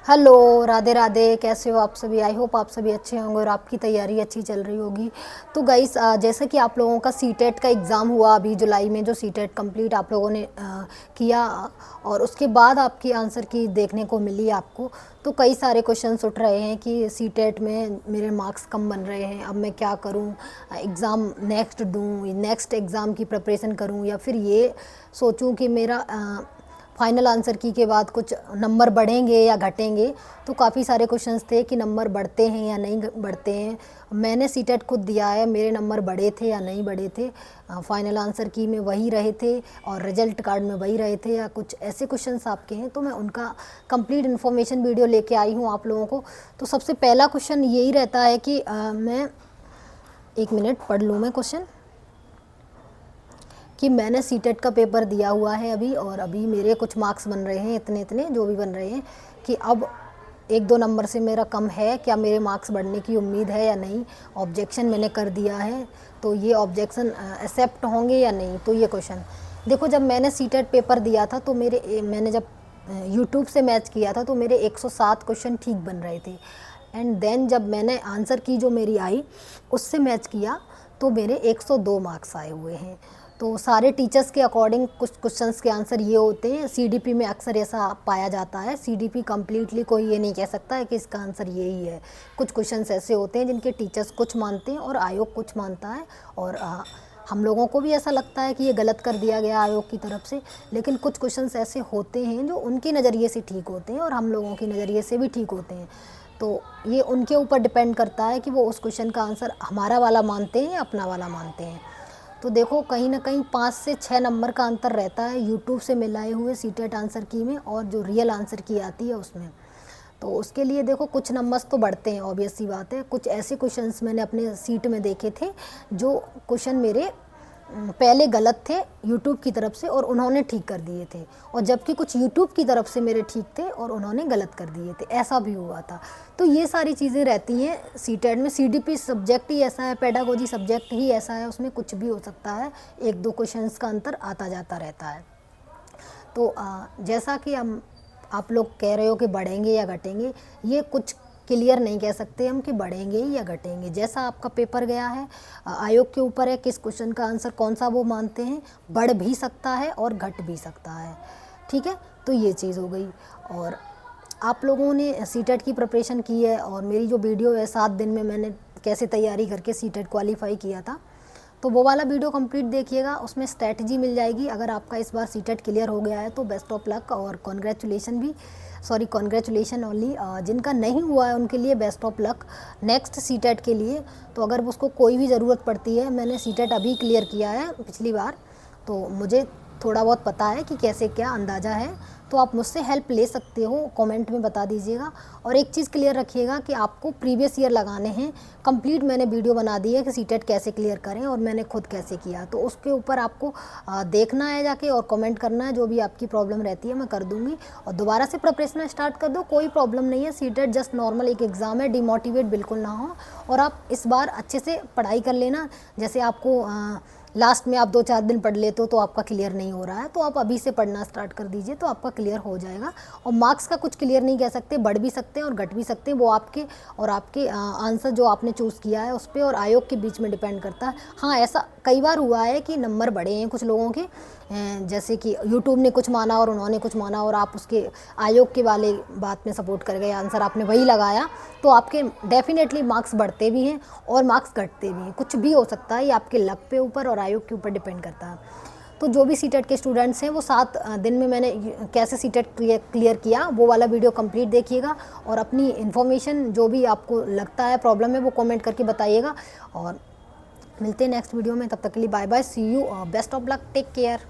Hello, Radhe Radhe. कैसे हो आप सभी? आई होप आप सभी अच्छे होंगे और आपकी तैयारी अच्छी चल रही होगी। तो गाइस, जैसे कि आप लोगों का सीटेट का एग्ज़ाम हुआ अभी जुलाई में, जो सीटेट कंप्लीट आप लोगों ने किया, और उसके बाद आपकी आंसर की देखने को मिली आपको। तो कई सारे क्वेश्चंस उठ रहे हैं कि सीटेट में मेरे मार्क्स कम बन रहे हैं, अब मैं क्या करूं, एग्ज़ाम नेक्स्ट दूं, नेक्स्ट एग्ज़ाम की प्रिपरेशन करूं, या फिर ये सोचूं कि मेरा फाइनल आंसर की के बाद कुछ नंबर बढ़ेंगे या घटेंगे। तो काफ़ी सारे क्वेश्चंस थे कि नंबर बढ़ते हैं या नहीं बढ़ते हैं। मैंने सीटेट खुद दिया है, मेरे नंबर बढ़े थे या नहीं बढ़े थे, फाइनल आंसर की में वही रहे थे और रिजल्ट कार्ड में वही रहे थे, या कुछ ऐसे क्वेश्चंस आपके हैं। तो मैं उनका कंप्लीट इन्फॉर्मेशन वीडियो लेके आई हूँ आप लोगों को। तो सबसे पहला क्वेश्चन यही रहता है कि मैं एक मिनट पढ़ लूँ मैं क्वेश्चन, कि मैंने सीटेट का पेपर दिया हुआ है अभी, और अभी मेरे कुछ मार्क्स बन रहे हैं, इतने इतने जो भी बन रहे हैं, कि अब एक दो नंबर से मेरा कम है, क्या मेरे मार्क्स बढ़ने की उम्मीद है या नहीं। ऑब्जेक्शन मैंने कर दिया है, तो ये ऑब्जेक्शन एक्सेप्ट होंगे या नहीं। तो ये क्वेश्चन देखो, जब मैंने सीटेट पेपर दिया था तो मैंने जब यूट्यूब से मैच किया था तो मेरे 107 क्वेश्चन ठीक बन रहे थे। एंड देन जब मैंने आंसर की जो मेरी आई उससे मैच किया तो मेरे 102 मार्क्स आए हुए हैं। तो सारे टीचर्स के अकॉर्डिंग कुछ क्वेश्चंस के आंसर ये होते हैं। सीडीपी में अक्सर ऐसा पाया जाता है। सीडीपी कम्प्लीटली कोई ये नहीं कह सकता है कि इसका आंसर यही है। कुछ क्वेश्चंस ऐसे होते हैं जिनके टीचर्स कुछ मानते हैं और आयोग कुछ मानता है, और हम लोगों को भी ऐसा लगता है कि ये गलत कर दिया गया आयोग की तरफ से। लेकिन कुछ क्वेश्चंस ऐसे होते हैं जो उनके नज़रिए से ठीक होते हैं और हम लोगों के नज़रिए से भी ठीक होते हैं। तो ये उनके ऊपर डिपेंड करता है कि वो उस क्वेश्चन का आंसर हमारा वाला मानते हैं या अपना वाला मानते हैं। तो देखो, कहीं ना कहीं 5 से 6 नंबर का अंतर रहता है यूट्यूब से मिलाए हुए सीटेट आंसर की में और जो रियल आंसर की आती है उसमें। तो उसके लिए देखो, कुछ नंबर्स तो बढ़ते हैं, ऑब्वियस सी बात है। कुछ ऐसे क्वेश्चंस मैंने अपने सीट में देखे थे जो क्वेश्चन मेरे पहले गलत थे यूट्यूब की तरफ से और उन्होंने ठीक कर दिए थे, और जबकि कुछ यूट्यूब की तरफ से मेरे ठीक थे और उन्होंने गलत कर दिए थे, ऐसा भी हुआ था। तो ये सारी चीज़ें रहती हैं सीटेट में। सीडीपी सब्जेक्ट ही ऐसा है, पेडागोजी सब्जेक्ट ही ऐसा है, उसमें कुछ भी हो सकता है, एक दो क्वेश्चंस का अंतर आता जाता रहता है। तो जैसा कि आप लोग कह रहे हो कि बढ़ेंगे या घटेंगे, ये कुछ क्लियर नहीं कह सकते हम कि बढ़ेंगे या घटेंगे। जैसा आपका पेपर गया है, आयोग के ऊपर है किस क्वेश्चन का आंसर कौन सा वो मानते हैं। बढ़ भी सकता है और घट भी सकता है, ठीक है। तो ये चीज़ हो गई। और आप लोगों ने सीटेट की प्रिपरेशन की है, और मेरी जो वीडियो है 7 दिन में मैंने कैसे तैयारी करके सीटेट क्वालिफाई किया था, तो वो वाला वीडियो कंप्लीट देखिएगा, उसमें स्ट्रैटेजी मिल जाएगी। अगर आपका इस बार सीटेट क्लियर हो गया है तो बेस्ट ऑफ लक, और कॉन्ग्रेचुलेशन भी, सॉरी कॉन्ग्रेचुलेशन ओनली। जिनका नहीं हुआ है उनके लिए best of luck next CTET के लिए। तो अगर उसको कोई भी ज़रूरत पड़ती है, मैंने सीटेट अभी क्लियर किया है पिछली बार, तो मुझे थोड़ा बहुत पता है कि कैसे क्या अंदाज़ा है। तो आप मुझसे हेल्प ले सकते हो, कमेंट में बता दीजिएगा। और एक चीज़ क्लियर रखिएगा कि आपको प्रीवियस ईयर लगाने हैं। कंप्लीट मैंने वीडियो बना दी है कि सीटेट कैसे क्लियर करें और मैंने खुद कैसे किया, तो उसके ऊपर आपको देखना है जाके और कमेंट करना है। जो भी आपकी प्रॉब्लम रहती है मैं कर दूँगी, और दोबारा से प्रिपरेशन स्टार्ट कर दो, कोई प्रॉब्लम नहीं है। सीटेट जस्ट नॉर्मल एक एग्ज़ाम है, डिमोटिवेट बिल्कुल ना हो। और आप इस बार अच्छे से पढ़ाई कर लेना। जैसे आपको लास्ट में आप 2-4 दिन पढ़ लेते हो तो आपका क्लियर नहीं हो रहा है, तो आप अभी से पढ़ना स्टार्ट कर दीजिए, तो आपका क्लियर हो जाएगा। और मार्क्स का कुछ क्लियर नहीं कह सकते, बढ़ भी सकते हैं और घट भी सकते हैं। वो आपके और आपके आंसर जो आपने चूज़ किया है उस पर और आयोग के बीच में डिपेंड करता है। हाँ, ऐसा कई बार हुआ है कि नंबर बढ़े हैं कुछ लोगों के, जैसे कि यूट्यूब ने कुछ माना और उन्होंने कुछ माना, और आप उसके आयोग के वाले बात में सपोर्ट कर गए, आंसर आपने वही लगाया, तो आपके डेफिनेटली मार्क्स बढ़ते भी हैं और मार्क्स घटते भी हैं। कुछ भी हो सकता है, ये आपके लक पे ऊपर और आयोग के ऊपर डिपेंड करता है। तो जो भी सीटेट के स्टूडेंट्स हैं, वो 7 दिन में मैंने कैसे सीटेट क्लियर किया वो वाला वीडियो कंप्लीट देखिएगा, और अपनी इन्फॉर्मेशन जो भी आपको लगता है प्रॉब्लम है वो कमेंट करके बताइएगा। और मिलते हैं नेक्स्ट वीडियो में, तब तक के लिए bye bye, see you, best of luck, take care.